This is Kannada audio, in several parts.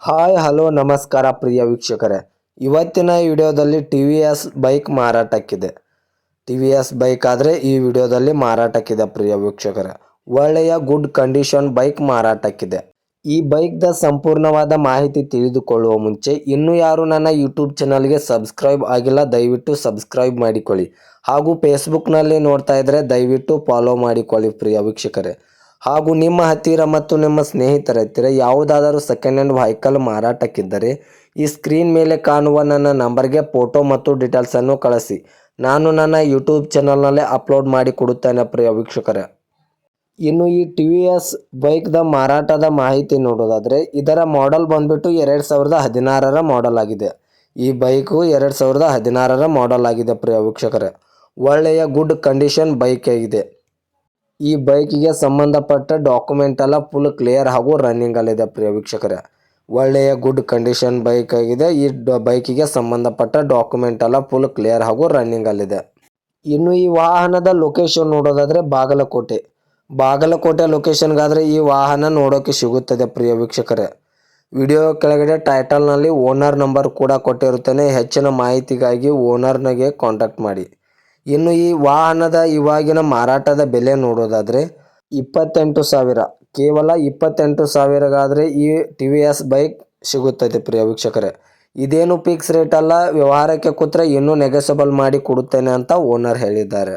ಹಾಯ್ ಹಲೋ ನಮಸ್ಕಾರ ಪ್ರಿಯ ವೀಕ್ಷಕರೇ. ಇವತ್ತಿನ ವಿಡಿಯೋದಲ್ಲಿ ಟಿ ವಿ ಎಸ್ ಬೈಕ್ ಮಾರಾಟಕ್ಕಿದೆ. ಟಿ ವಿ ಎಸ್ ಬೈಕ್ ಆದರೆ ಈ ವಿಡಿಯೋದಲ್ಲಿ ಮಾರಾಟಕ್ಕಿದೆ ಪ್ರಿಯ ವೀಕ್ಷಕರೇ. ಒಳ್ಳೆಯ ಗುಡ್ ಕಂಡೀಷನ್ ಬೈಕ್ ಮಾರಾಟಕ್ಕಿದೆ. ಈ ಬೈಕ್ದ ಸಂಪೂರ್ಣವಾದ ಮಾಹಿತಿ ತಿಳಿದುಕೊಳ್ಳುವ ಮುಂಚೆ ಇನ್ನೂ ಯಾರು ನನ್ನ ಯೂಟ್ಯೂಬ್ ಚಾನಲ್ಗೆ ಸಬ್ಸ್ಕ್ರೈಬ್ ಆಗಿಲ್ಲ ದಯವಿಟ್ಟು ಸಬ್ಸ್ಕ್ರೈಬ್ ಮಾಡಿಕೊಳ್ಳಿ. ಹಾಗೂ ಫೇಸ್ಬುಕ್ನಲ್ಲಿ ನೋಡ್ತಾ ಇದ್ದರೆ ದಯವಿಟ್ಟು ಫಾಲೋ ಮಾಡಿಕೊಳ್ಳಿ ಪ್ರಿಯ ವೀಕ್ಷಕರೇ. ಹಾಗೂ ನಿಮ್ಮ ಹತ್ತಿರ ಮತ್ತು ನಿಮ್ಮ ಸ್ನೇಹಿತರ ಹತ್ತಿರ ಯಾವುದಾದರೂ ಸೆಕೆಂಡ್ ಹ್ಯಾಂಡ್ ವೆಹಿಕಲ್ ಮಾರಾಟಕ್ಕಿದ್ದರೆ ಈ ಸ್ಕ್ರೀನ್ ಮೇಲೆ ಕಾಣುವ ನನ್ನ ನಂಬರ್ಗೆ ಫೋಟೋ ಮತ್ತು ಡೀಟೇಲ್ಸನ್ನು ಕಳಿಸಿ. ನಾನು ನನ್ನ ಯೂಟ್ಯೂಬ್ ಚಾನಲ್ನಲ್ಲೇ ಅಪ್ಲೋಡ್ ಮಾಡಿ ಕೊಡುತ್ತೇನೆ ಪ್ರಿಯ ವೀಕ್ಷಕರೇ. ಇನ್ನು ಈ ಟಿ ವಿ ಎಸ್ ಬೈಕ್ದ ಮಾರಾಟದ ಮಾಹಿತಿ ನೋಡೋದಾದರೆ ಇದರ ಮಾಡೆಲ್ ಬಂದ್ಬಿಟ್ಟು 2016ರ ಮಾಡೆಲ್ ಆಗಿದೆ. ಈ ಬೈಕು 2016ರ ಮಾಡೆಲ್ ಆಗಿದೆ ಪ್ರಿಯ ವೀಕ್ಷಕರೇ. ಒಳ್ಳೆಯ ಗುಡ್ ಕಂಡೀಷನ್ ಬೈಕ್ ಆಗಿದೆ. ಈ ಬೈಕಿಗೆ ಸಂಬಂಧಪಟ್ಟ ಡಾಕ್ಯುಮೆಂಟ್ ಎಲ್ಲ ಫುಲ್ ಕ್ಲಿಯರ್ ಹಾಗೂ ರನ್ನಿಂಗ್ ಅಲ್ಲಿದೆ ಪ್ರಿಯ ವೀಕ್ಷಕರೇ. ಒಳ್ಳೆಯ ಗುಡ್ ಕಂಡೀಷನ್ ಬೈಕ್ ಆಗಿದೆ. ಈ ಬೈಕಿಗೆ ಸಂಬಂಧಪಟ್ಟ ಡಾಕ್ಯುಮೆಂಟ್ ಎಲ್ಲ ಫುಲ್ ಕ್ಲಿಯರ್ ಹಾಗೂ ರನ್ನಿಂಗ್ ಅಲ್ಲಿದೆ. ಇನ್ನು ಈ ವಾಹನದ ಲೊಕೇಶನ್ ನೋಡೋದಾದರೆ ಬಾಗಲಕೋಟೆ ಲೊಕೇಶನ್ಗಾದರೆ ಈ ವಾಹನ ನೋಡೋಕೆ ಸಿಗುತ್ತದೆ ಪ್ರಿಯ ವೀಕ್ಷಕರೇ. ವಿಡಿಯೋ ಕೆಳಗಡೆ ಟೈಟಲ್ನಲ್ಲಿ ಓನರ್ ನಂಬರ್ ಕೂಡ ಕೊಟ್ಟಿರುತ್ತೇನೆ. ಹೆಚ್ಚಿನ ಮಾಹಿತಿಗಾಗಿ ಓನರ್ನಿಗೆ ಕಾಂಟ್ಯಾಕ್ಟ್ ಮಾಡಿ. ಇನ್ನು ಈ ವಾಹನದ ಇವಾಗಿನ ಮಾರಾಟದ ಬೆಲೆ ನೋಡೋದಾದರೆ 28,000, ಕೇವಲ 28,000ಗಾದರೆ ಈ ಟಿ ವಿ ಎಸ್ ಬೈಕ್ ಸಿಗುತ್ತದೆ ಪ್ರಿಯ ವೀಕ್ಷಕರೇ. ಇದೇನು ಫಿಕ್ಸ್ ರೇಟ್ ಅಲ್ಲ, ವ್ಯವಹಾರಕ್ಕೆ ಕೂತ್ರೆ ಇನ್ನೂ ನೆಗೆಸಬಲ್ ಮಾಡಿ ಕೊಡುತ್ತೇನೆ ಅಂತ ಓನರ್ ಹೇಳಿದ್ದಾರೆ.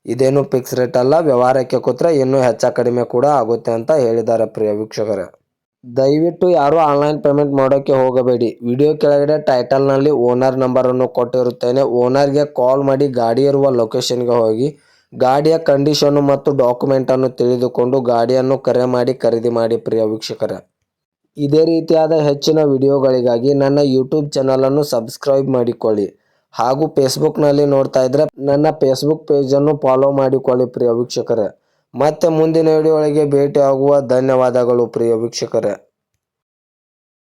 ಇದೇನು ಫಿಕ್ಸ್ ರೇಟ್ ಅಲ್ಲ, ವ್ಯವಹಾರಕ್ಕೆ ಕೂತ್ರೆ ಇನ್ನೂ ಹೆಚ್ಚು ಕಡಿಮೆ ಕೂಡ ಆಗುತ್ತೆ ಅಂತ ಹೇಳಿದ್ದಾರೆ ಪ್ರಿಯ ವೀಕ್ಷಕರೇ. ದಯವಿಟ್ಟು ಯಾರು ಆನ್ಲೈನ್ ಪೇಮೆಂಟ್ ಮಾಡೋಕ್ಕೆ ಹೋಗಬೇಡಿ. ವಿಡಿಯೋ ಕೆಳಗಡೆ ಟೈಟಲ್ನಲ್ಲಿ ಓನರ್ ನಂಬರನ್ನು ಕೊಟ್ಟಿರುತ್ತೇನೆ. ಓನರ್ಗೆ ಕಾಲ್ ಮಾಡಿ ಗಾಡಿ ಇರುವ ಲೊಕೇಶನ್ಗೆ ಹೋಗಿ ಗಾಡಿಯ ಕಂಡೀಷನ್ನು ಮತ್ತು ಡಾಕ್ಯುಮೆಂಟನ್ನು ತಿಳಿದುಕೊಂಡು ಗಾಡಿಯನ್ನು ಕರೆ ಮಾಡಿ ಖರೀದಿ ಮಾಡಿ ಪ್ರಿಯ ವೀಕ್ಷಕರೇ. ಇದೇ ರೀತಿಯಾದ ಹೆಚ್ಚಿನ ವಿಡಿಯೋಗಳಿಗಾಗಿ ನನ್ನ ಯೂಟ್ಯೂಬ್ ಚಾನಲನ್ನು ಸಬ್ಸ್ಕ್ರೈಬ್ ಮಾಡಿಕೊಳ್ಳಿ. ಹಾಗೂ ಫೇಸ್ಬುಕ್ನಲ್ಲಿ ನೋಡ್ತಾ ಇದ್ದರೆ ನನ್ನ ಫೇಸ್ಬುಕ್ ಪೇಜನ್ನು ಫಾಲೋ ಮಾಡಿಕೊಳ್ಳಿ ಪ್ರಿಯ ವೀಕ್ಷಕರೇ. ಮತ್ತೆ ಮುಂದಿನ ವಿಡಿಯೋ ಒಳಗೆ ಭೇಟಿ ಆಗುವ. ಧನ್ಯವಾದಗಳು ಪ್ರಿಯ ವೀಕ್ಷಕರೇ.